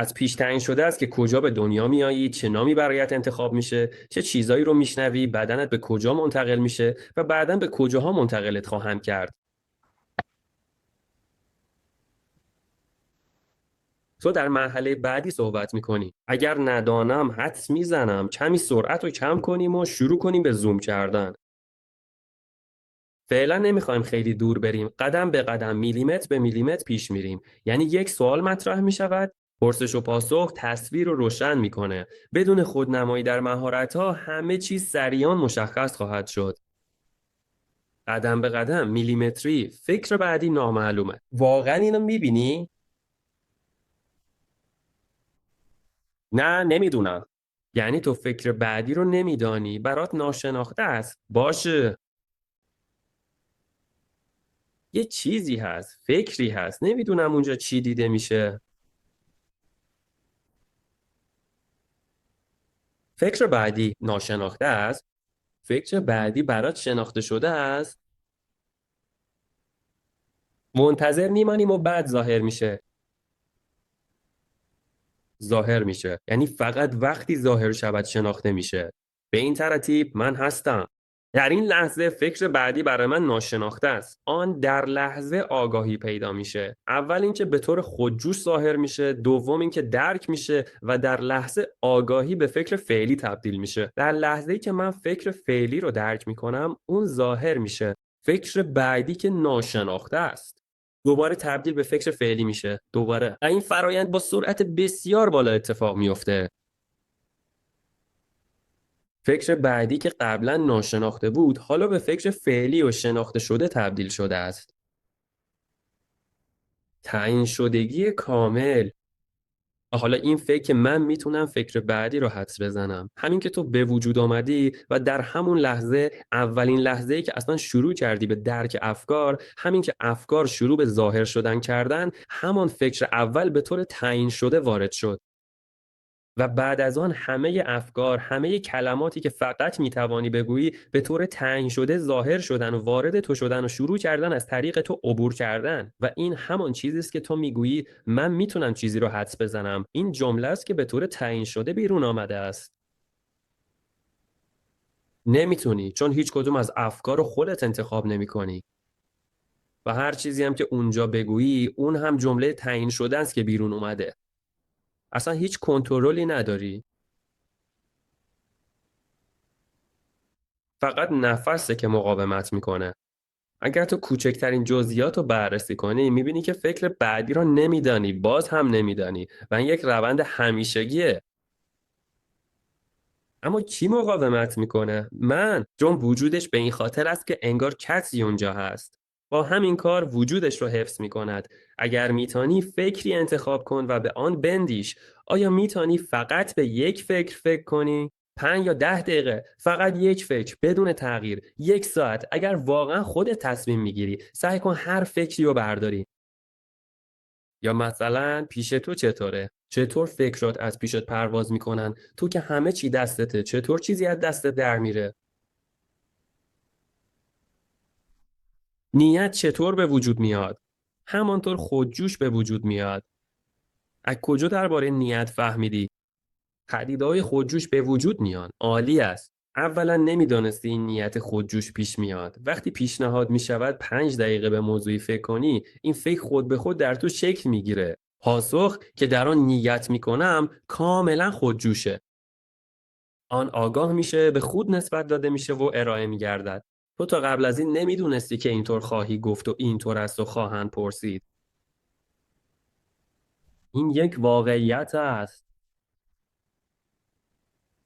از پیش تعیین شده است که کجا به دنیا میایی، چه نامی برایت انتخاب میشه، چه چیزایی رو میشنوی، بدنت به کجا منتقل میشه و بعداً به کجاها منتقلت خواهند کرد. تو در مرحله بعدی صحبت میکنی. اگر ندانم حدس میزنم کمی سرعت رو کم کنیم و شروع کنیم به زوم کردن. فعلا نمیخوایم خیلی دور بریم. قدم به قدم، میلیمتر به میلیمتر پیش میریم. یعنی یک سوال مطرح میشود، پرسش و پاسخ تصویر رو روشن میکنه. بدون خودنمایی در مهارت‌ها همه چیز سریعان مشخص خواهد شد. قدم به قدم، میلیمتری، فکر بعدی نامعلومه. واقعا اینو میبینی؟ نه نمیدونم. یعنی تو فکر بعدی رو نمیدانی، برات ناشناخته است. باشه. یه چیزی هست، فکری هست، نمیدونم اونجا چی دیده میشه. فکر بعدی ناشناخته است. فکر بعدی برات شناخته شده است. منتظر میمانیم و بعد ظاهر میشه. ظاهر میشه یعنی فقط وقتی ظاهر شود شناخته میشه. به این ترتیب من هستم. در این لحظه فکر بعدی برای من ناشناخته است. آن در لحظه آگاهی پیدا میشه. اول اینکه به طور خودجوش ظاهر میشه، دوم اینکه درک میشه و در لحظه آگاهی به فکر فعلی تبدیل میشه. در لحظه‌ای که من فکر فعلی رو درک میکنم، اون ظاهر میشه. فکر بعدی که ناشناخته است دوباره تبدیل به فکر فعلی میشه. دوباره این فرایند با سرعت بسیار بالا اتفاق میفته. فکر بعدی که قبلا ناشناخته بود حالا به فکر فعلی و شناخته شده تبدیل شده است. تعیین شدگی کامل. حالا این فکر که من میتونم فکر بعدی رو حدس بزنم. همین که تو به وجود آمدی و در همون لحظه، اولین لحظه‌ای که اصلا شروع کردی به درک افکار، همین که افکار شروع به ظاهر شدن کردن، همان فکر اول به طور تعیین شده وارد شد. و بعد از آن همه افکار، همه کلماتی که فقط میتوانی بگویی به طور تعیین شده ظاهر شدن و وارد تو شدن و شروع کردن از طریق تو عبور کردن. و این همان چیزی است که تو میگویی من میتونم چیزی رو حدس بزنم. این جمله است که به طور تعیین شده بیرون آمده است. نمیتونی، چون هیچ کدوم از افکار رو خودت انتخاب نمیکنی. و هر چیزی هم که اونجا بگویی اون هم جمله تعیین شده است که بیرون اومده. اصلا هیچ کنترلی نداری. فقط نفسه که مقاومت میکنه. اگر تو کوچکترین جزئیات رو بررسی کنی میبینی که فکر بعدی رو نمیدانی، باز هم نمیدانی و این یک روند همیشگیه. اما کی مقاومت میکنه؟ من. چون وجودش به این خاطر است که انگار کسی اونجا هست. با همین کار وجودش رو حفظ میکند. اگر میتانی فکری انتخاب کن و به آن بندیش. آیا میتانی فقط به یک فکر کنی؟ 5 یا 10 دقیقه فقط یک فکر بدون تغییر، 1 ساعت. اگر واقعا خودت تصمیم میگیری سعی کن هر فکری رو برداری. یا مثلا پیش تو چطوره؟ چطور فکرات از پیشت پرواز میکنن؟ تو که همه چی دستته، چطور چیزی از دستت در میره؟ نیت چطور به وجود میاد؟ همانطور خودجوش به وجود میاد. از کجا درباره نیت فهمیدی؟ پدیده‌های خودجوش به وجود میان. عالی است. اولا نمیدانستی این نیت خودجوش پیش میاد. وقتی پیشنهاد میشود 5 دقیقه به موضوعی فکر کنی، این فکر خود به خود در تو شکل میگیره. پاسخ که در آن نیت میکنم کاملا خودجوشه. آن آگاه میشه، به خود نسبت داده میشه و ارائه میگردد. تو تا قبل از این نمیدونستی که اینطور خواهی گفت و اینطور است و خواهند پرسید. این یک واقعیت است.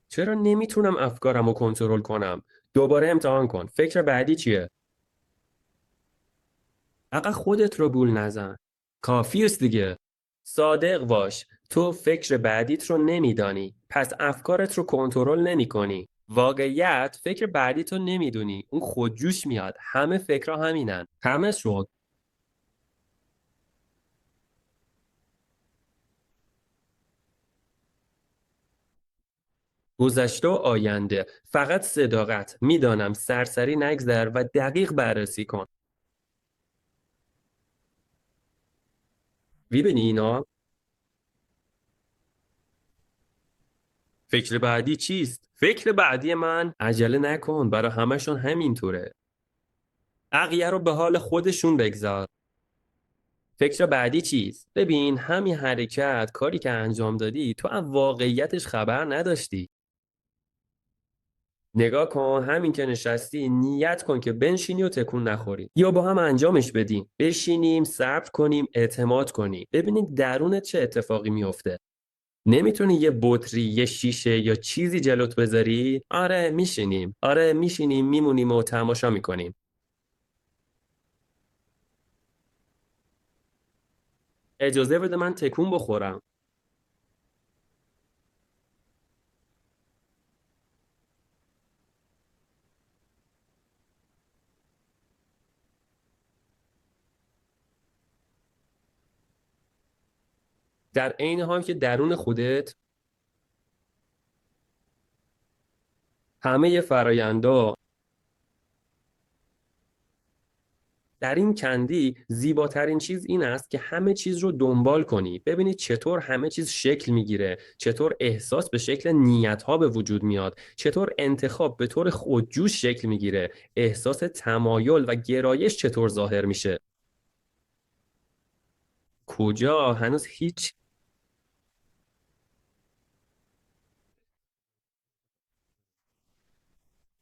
چرا نمیتونم افکارم رو کنترل کنم؟ دوباره امتحان کن. فکر بعدی چیه؟ فقط خودت رو گول نزن. کافی است دیگه. صادق باش. تو فکر بعدیت رو نمیدانی. پس افکارت رو کنترل نمی کنی. واقعیت فکر بعدیت رو نمیدونی. اون خودجوش میاد. همه فکرها همینن. همه شد. گذشته و آینده. فقط صداقت. میدانم سرسری نگذر و دقیق بررسی کن. میبینی اینا؟ فکر بعدی چیست؟ فکر بعدی من عجله نکن، برای همشون همینطوره. بقیه رو به حال خودشون بگذار. فکر بعدی چیست؟ ببین همین حرکت، کاری که انجام دادی تو از واقعیتش خبر نداشتی. نگاه کن، همین که نشستی نیت کن که بنشینی و تکون نخوری یا با هم انجامش بدیم. بشینیم، صبر کنیم، اعتماد کنیم، ببینید درونت چه اتفاقی میفته. نمیتونی یه بطری، یه شیشه یا چیزی جلوت بذاری؟ آره میشینیم، میمونیم و تماشا میکنیم. اجازه بده من تکون بخورم. در عین حال که درون خودت همه فرایندا در این کندی، زیباترین چیز این است که همه چیز رو دنبال کنی، ببینید چطور همه چیز شکل میگیره، چطور احساس به شکل نیت‌ها به وجود میاد، چطور انتخاب به طور خودجوش شکل میگیره، احساس تمایل و گرایش چطور ظاهر میشه. کجا؟ هنوز هیچ.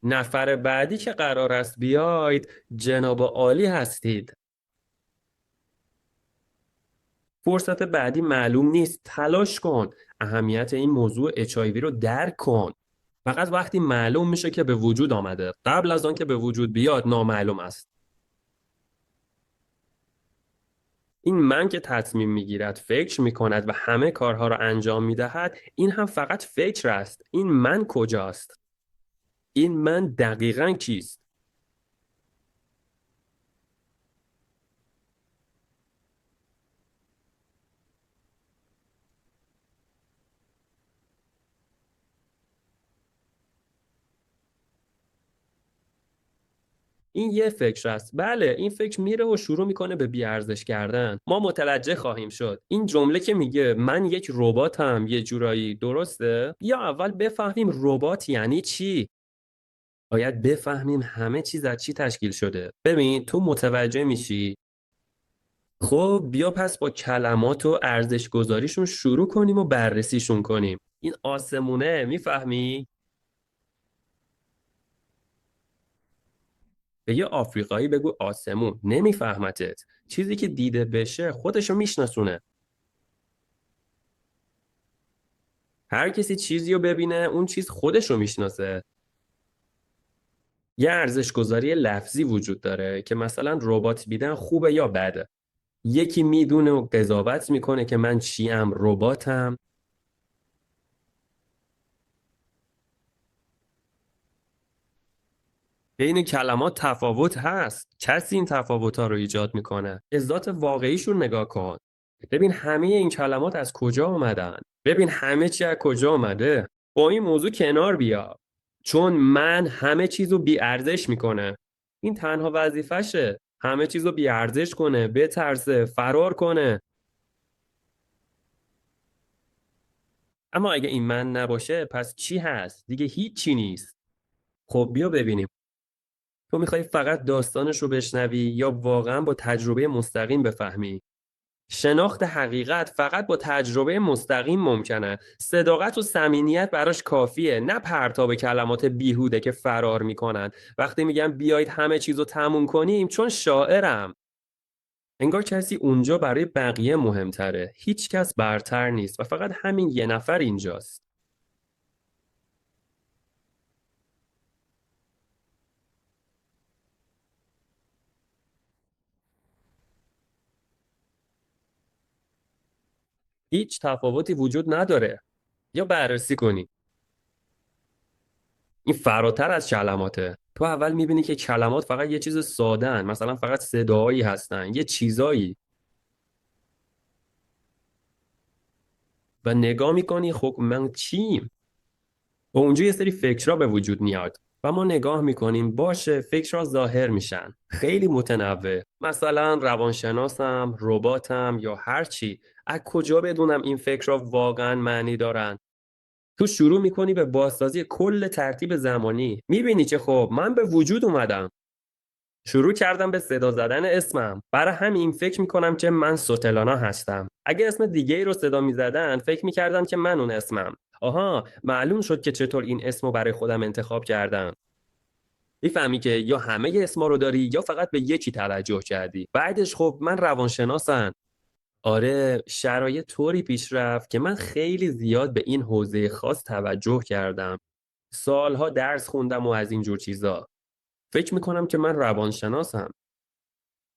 نفر بعدی که قرار است بیاید، جناب عالی هستید. فرصت بعدی معلوم نیست، تلاش کن. اهمیت این موضوع HIV رو درک کن. فقط وقتی معلوم میشه که به وجود آمده، قبل از آن که به وجود بیاد نامعلوم است. این من که تصمیم میگیرد، فکر میکند و همه کارها را انجام میدهد، این هم فقط فکر است. این من کجاست؟ این من دقیقاً کیست؟ این یه فکر است. بله، این فکر میره و شروع میکنه به بیارزش کردن. ما متوجه خواهیم شد. این جمله که میگه من یک رباتم، یه جورایی درسته؟ یا اول بفهمیم ربات یعنی چی؟ باید بفهمیم همه چیز از چی تشکیل شده. ببین تو متوجه میشی. خب بیا پس با کلمات و ارزش گذاریشون شروع کنیم و بررسیشون کنیم. این آسمونه، میفهمی؟ به یه آفریقایی بگو آسمون، نمیفهمتت. چیزی که دیده بشه خودشو میشناسونه. هر کسی چیزی رو ببینه اون چیز خودشو میشناسه. یه ارزش گذاری لفظی وجود داره که مثلا ربات بیدن خوبه یا بده. یکی میدونه و قضاوت میکنه که من چیم، رباتم. بین کلمات تفاوت هست. کسی این تفاوت‌ها رو ایجاد میکنه. به ذات واقعیشون نگاه کن. ببین همه این کلمات از کجا اومدن. ببین همه چی از کجا اومده. با این موضوع کنار بیا. چون من همه چیز رو بی‌ارزش میکنه. این تنها وظیفشه. همه چیز رو بی‌ارزش کنه، بترسه، فرار کنه. اما اگه این من نباشه پس چی هست؟ دیگه هیچی نیست. خب بیا ببینیم. تو میخوای فقط داستانش رو بشنوی یا واقعا با تجربه مستقیم بفهمی؟ شناخت حقیقت فقط با تجربه مستقیم ممکنه. صداقت و صمیمیت براش کافیه، نه پرتاب کلمات بیهوده که فرار میکنن. وقتی میگم بیایید همه چیز رو تموم کنیم، چون شاعرم. انگار کسی اونجا برای بقیه مهمتره. هیچ کس برتر نیست و فقط همین یه نفر اینجاست. هیچ تفاوتی وجود نداره. یا بررسی کنی. این فراتر از کلماته. تو اول میبینی که کلمات فقط یه چیز ساده‌ان، مثلا فقط صداهایی هستن، یه چیزایی. و نگاه میکنی خب من چیم؟ و اونجا یه سری فکرها به وجود میاد و ما نگاه میکنیم باشه فکرها ظاهر میشن خیلی متنوع، مثلا روانشناسم، رباتم یا هر چی. از کجا بدونم این فکرها واقعا معنی دارن؟ تو شروع میکنی به بازسازی کل ترتیب زمانی. میبینی که خب من به وجود اومدم. شروع کردم به صدا زدن اسمم. برای همین فکر میکنم که من سوتلانا هستم. اگه اسم دیگه ای رو صدا میزدن فکر میکردم که من اون اسمم. آها، معلوم شد که چطور این اسم رو برای خودم انتخاب کردم. میفهمی که یا همه اسما رو داری یا فقط به یکی توجه کردی. بعدش خب من روانشناسم. آره، شرایط طوری پیش رفت که من خیلی زیاد به این حوزه خاص توجه کردم. سالها درس خوندم و از این جور چیزا. فکر میکنم که من روانشناسم.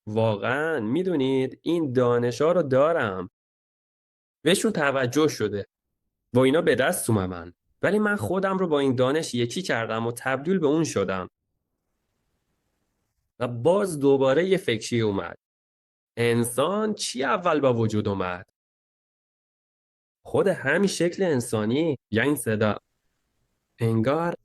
واقعا میدونید این دانشا رو دارم. بهشون توجه شده. با اینا به دست اومدن. ولی من خودم رو با این دانش یکی کردم و تبدیل به اون شدم. و باز دوباره یه فکری اومد. انسان چی اول با وجود اومد؟ خود همین شکل انسانی یا این صدا؟ انگار.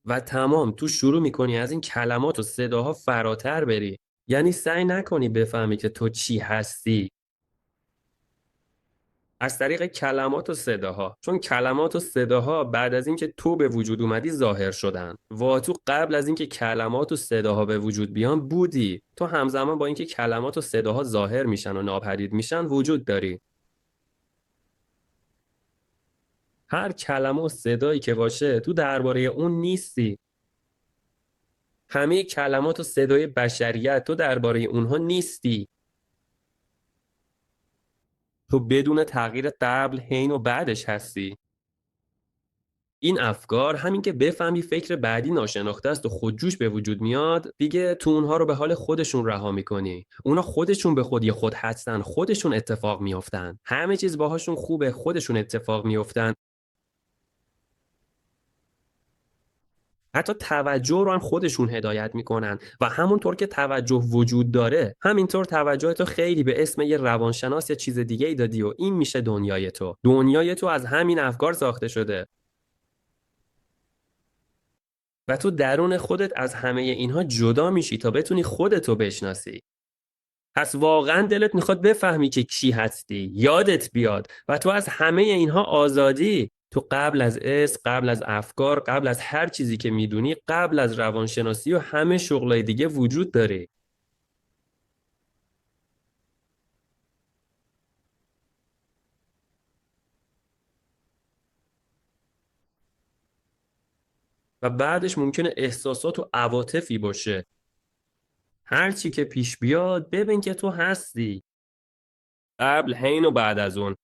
و تمام تو شروع میکنی از این کلمات و صداها فراتر بری. یعنی سعی نکنی بفهمی که تو چی هستی. از طریق کلمات و صداها، چون کلمات و صداها بعد از اینکه تو به وجود اومدی ظاهر شدن و تو قبل از اینکه کلمات و صداها به وجود بیان بودی. تو همزمان با اینکه کلمات و صداها ظاهر میشن و ناپدید میشن وجود داری. هر کلمه و صدایی که باشه تو درباره اون نیستی. همه کلمات و صدای بشریت تو درباره اونها نیستی. تو بدون تغییر قبل، حین و بعدش هستی. این افکار همین که بفهمی فکر بعدی ناشناخته است و خودجوش به وجود میاد، دیگه تو اونها رو به حال خودشون رها میکنی. اونا خودشون به خودی خود هستن، خودشون اتفاق میافتن. همه چیز باهاشون خوبه، خودشون اتفاق میافتن. حتی توجه رو هم خودشون هدایت میکنن و همونطور که توجه وجود داره همینطور توجه تو خیلی به اسم یه روانشناس یا چیز دیگه ای دادی و این میشه دنیای تو. دنیای تو از همین افکار ساخته شده و تو درون خودت از همه اینها جدا میشی تا بتونی خودتو بشناسی. پس واقعا دلت میخواد بفهمی که کی هستی، یادت بیاد و تو از همه اینها آزادی. تو قبل از اسم، قبل از افکار، قبل از هر چیزی که میدونی، قبل از روانشناسی و همه شغلای دیگه وجود داری. و بعدش ممکنه احساسات و عواطفی باشه. هر چی که پیش بیاد ببین که تو هستی. قبل، حین و بعد از اون.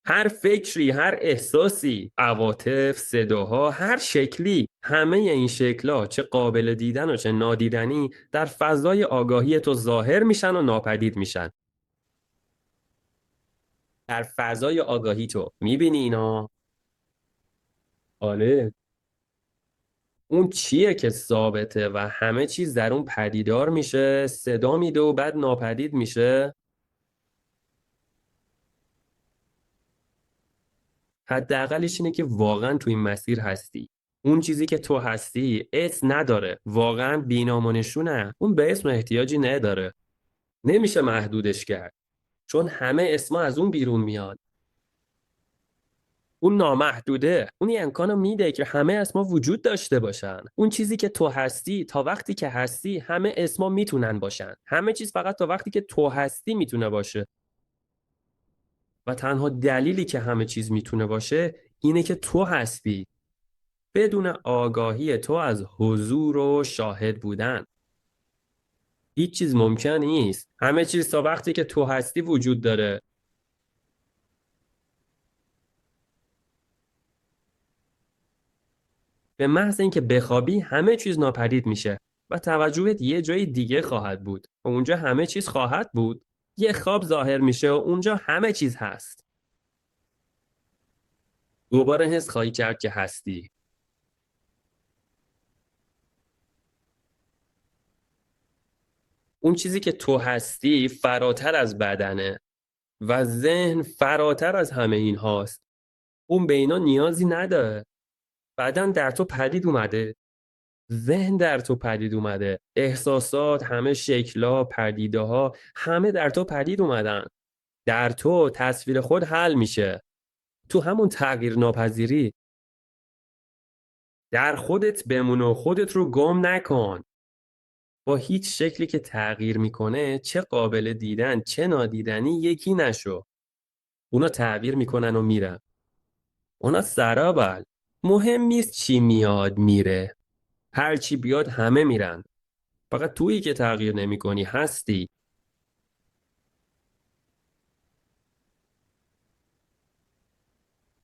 هر فکری، هر احساسی، عواطف، صداها، هر شکلی، همه این شکل‌ها چه قابل دیدن و چه نادیدنی در فضای آگاهی تو ظاهر میشن و ناپدید میشن. در فضای آگاهی تو میبینی اینا؟ آره. اون چیه که ثابته و همه چیز در اون پدیدار میشه، صدا میده و بعد ناپدید میشه؟ حداقلش اینه که واقعا تو این مسیر هستی. اون چیزی که تو هستی اسم نداره، واقعا بینام و نشونه. اون به اسم احتیاجی نداره. نمیشه محدودش کرد، چون همه اسما از اون بیرون میاد. اون نامحدوده. اون یه امکانو میده که همه اسما وجود داشته باشن. اون چیزی که تو هستی تا وقتی که هستی همه اسما میتونن باشن. همه چیز فقط تا وقتی که تو هستی میتونه باشه. و تنها دلیلی که همه چیز میتونه باشه اینه که تو هستی. بدون آگاهی تو از حضور و شاهد بودن هیچ چیز ممکن نیست. همه چیز تا وقتی که تو هستی وجود داره. به محض اینکه بخوابی همه چیز ناپدید میشه و توجهت یه جای دیگه خواهد بود و اونجا همه چیز خواهد بود. یه خواب ظاهر میشه و اونجا همه چیز هست. دوباره حس خواهی کرد که هستی. اون چیزی که تو هستی فراتر از بدنه و ذهن فراتر از همه این هاست. اون به اینا نیازی نداره. بدن در تو پدید اومده، ذهن در تو پدید اومده، احساسات، همه شکل‌ها، پدیده‌ها همه در تو پدید اومدن. در تو تصویر خود حل میشه. تو همون تغییر ناپذیری. در خودت بمون و خودت رو گم نکن. با هیچ شکلی که تغییر میکنه، چه قابل دیدن چه نادیدنی، یکی نشو. اونا تغییر میکنن و میرن. اونا سرابل. مهم نیست چی میاد میره. هر چی بیاد همه میرن. فقط تویی که تغییر نمیکنی هستی.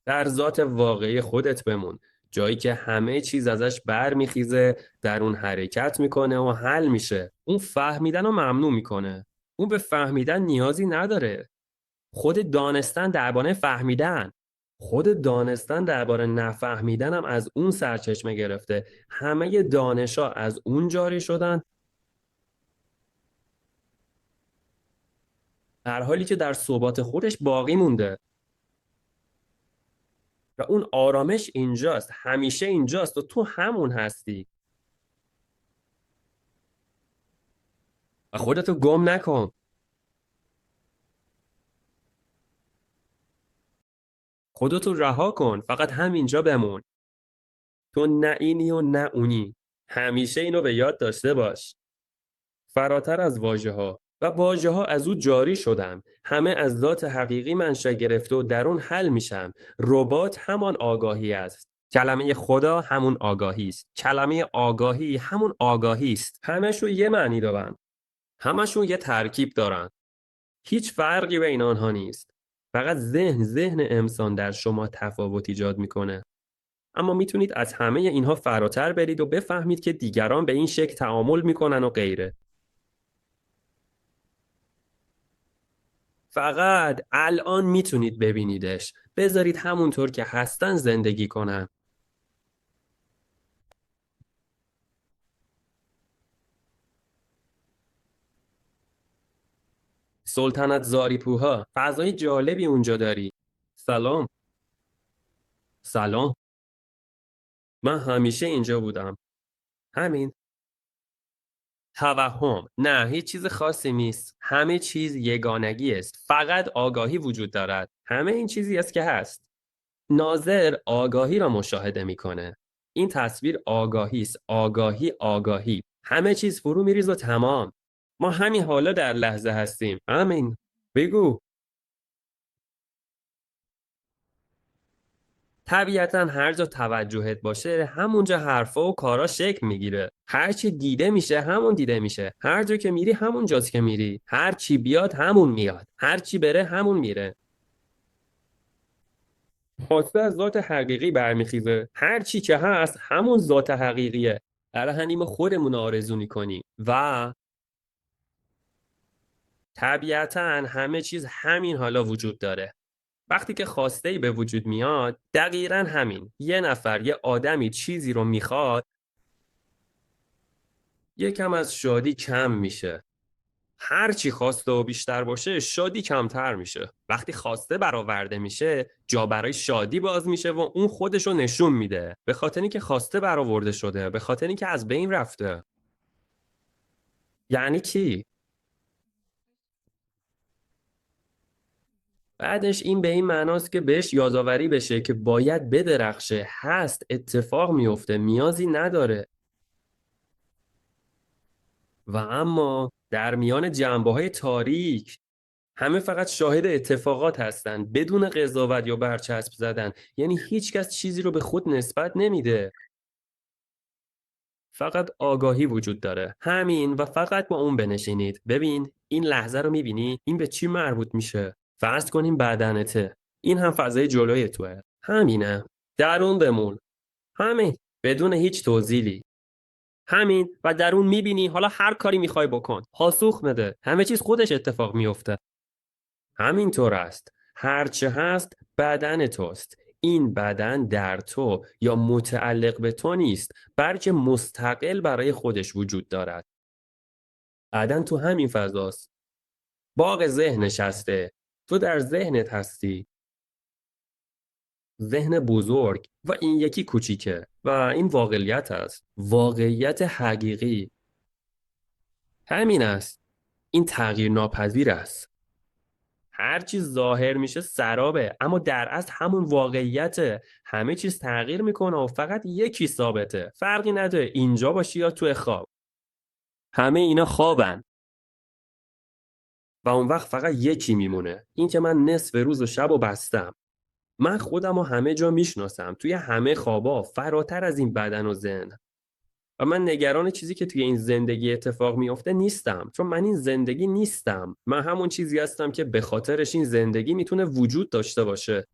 در ذات واقعی خودت بمون. جایی که همه چیز ازش بر میخیزه، در اون حرکت میکنه و حل میشه. اون فهمیدن رو ممنوع میکنه. اون به فهمیدن نیازی نداره. خود دانستن درباره فهمیدن. خود دانستن درباره نفهمیدن هم از اون سرچشمه گرفته. همه دانشا از اون جاری شدن، در حالی که در ثبات خودش باقی مونده. و اون آرامش اینجاست، همیشه اینجاست و تو همون هستی. و خودتو گم نکن. خودتو رها کن، فقط همینجا بمون. تو نه اینی و نه اونی. همیشه اینو به یاد داشته باش. فراتر از واژه ها و واژه ها از او جاری شدن. همه از ذات حقیقی منشأ گرفته و در اون حل میشن. ربات همان آگاهی است. کلمه خدا همون آگاهی است. کلمه آگاهی همون آگاهی است. همشون یه معنی دارن. همشون یه ترکیب دارن. هیچ فرقی بین آنها نیست. فقط ذهن انسان در شما تفاوت ایجاد میکنه. اما میتونید از همه اینها فراتر برید و بفهمید که دیگران به این شکل تعامل میکنن و غیره. فقط الان میتونید ببینیدش. بذارید همونطور که هستن زندگی کنن. سلطنت زاریپوها، فضای جالبی اونجا داری. سلام. سلام. من همیشه اینجا بودم. همین. توهم. نه، هیچ چیز خاصی نیست. همه چیز یگانگی است. فقط آگاهی وجود دارد. همه این چیزی است که هست. ناظر آگاهی را مشاهده میکنه. این تصویر آگاهی است. آگاهی، آگاهی. همه چیز فرو میریز و تمام. ما همین حالا در لحظه هستیم. همین. بگو. طبیعتا هر جا توجهت باشه همونجا حرفا و کارا شکل میگیره. هر چی دیده میشه همون دیده میشه. هر جا که میری همون جاست که میری. هر چی بیاد همون میاد. هر چی بره همون میره. خواسته از ذات حقیقی برمیخیزه. هر چی که هست همون ذات حقیقیه. برای همین ما خودمون رو آرزو میکنیم و طبیعتا همه چیز همین حالا وجود داره. وقتی که خواسته‌ای به وجود میاد دقیقا همین. یه نفر، یه آدمی چیزی رو میخواد، یکم از شادی کم میشه. هر چی خواسته و بیشتر باشه شادی کمتر میشه. وقتی خواسته برآورده میشه جا برای شادی باز میشه و اون خودشو نشون میده. به خاطر اینکه خواسته برآورده شده، به خاطر اینکه از بین رفته. یعنی چی؟ بعدش این به این معناست که بهش یادآوری بشه که باید بدرخشه. هست، اتفاق میفته، نیازی نداره. و اما در میان جنبه‌های تاریک همه فقط شاهد اتفاقات هستند بدون قضاوت یا برچسب زدن. یعنی هیچ کس چیزی رو به خود نسبت نمیده. فقط آگاهی وجود داره. همین و فقط با اون بنشینید. ببین این لحظه رو میبینی؟ این به چی مربوط میشه؟ فرض کنیم بدنته. این هم فضای جلوی توه. همینه. در اون بمون. همین. بدون هیچ توضیحی. همین و در اون میبینی حالا هر کاری میخوای بکن. پاسخ بده. همه چیز خودش اتفاق میفته. همینطور است. هرچه هست بدن توست. این بدن در تو یا متعلق به تو نیست، بلکه مستقل برای خودش وجود دارد. بدن تو همین فضاست. باغ ذهن نشسته. تو در ذهنت هستی. ذهن بزرگ و این یکی کوچیکه و این واقعیت است. واقعیت حقیقی. همین است. این تغییر ناپذیر است. هر چیز ظاهر میشه سرابه، اما در اصل همون واقعیته. همه چیز تغییر میکنه و فقط یکی ثابته. فرقی نداره اینجا باشی یا تو خواب. همه اینا خوابن. و اون وقت فقط یکی میمونه، این که من نصف روز و شب و بستم. من خودم رو همه جا میشناسم، توی همه خوابا، فراتر از این بدن و ذهن. و من نگران چیزی که توی این زندگی اتفاق میفته نیستم، چون من این زندگی نیستم. من همون چیزی هستم که به خاطرش این زندگی میتونه وجود داشته باشه.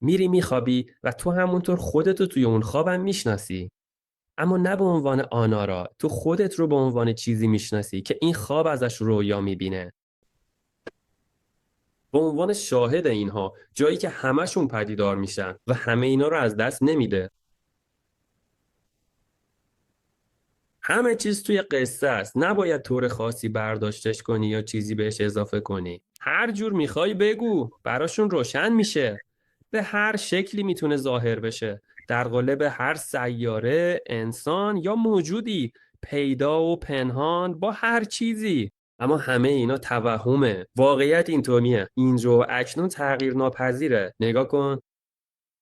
میری میخوابی و تو همونطور خودتو توی اون خوابم میشناسی، اما نه به عنوان آنارا. تو خودت رو به عنوان چیزی میشناسی که این خواب ازش رویا میبینه، به عنوان شاهد اینها، جایی که همشون پدیدار میشن و همه اینا رو از دست نمیده. همه چیز توی قصه است، نباید طور خاصی برداشتش کنی یا چیزی بهش اضافه کنی. هر جور میخوای بگو، براشون روشن میشه. به هر شکلی میتونه ظاهر بشه، در قالب هر سیاره، انسان یا موجودی، پیدا و پنهان، با هر چیزی. اما همه اینا توهمه. واقعیت اینطوریه، اینجا و اکنون تغییر ناپذیره. نگاه کن.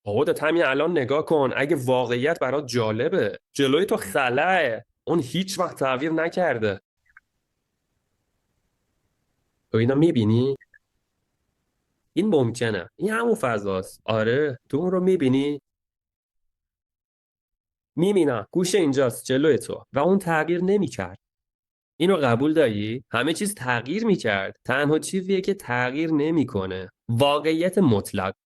خودت همین الان نگاه کن. اگه واقعیت برات جالبه، جلوی تو خلاه، اون هیچ وقت تغییر نکرده. تو اینا میبینی؟ این ممکنه، این همون فضاست. آره، تو اون رو میبینی؟ میبینم، گوشه اینجاست جلوی تو، و اون تغییر نمیکرد. اینو قبول داری؟ همه چیز تغییر میکرد. تنها چیزیه که تغییر نمیکنه واقعیت مطلق.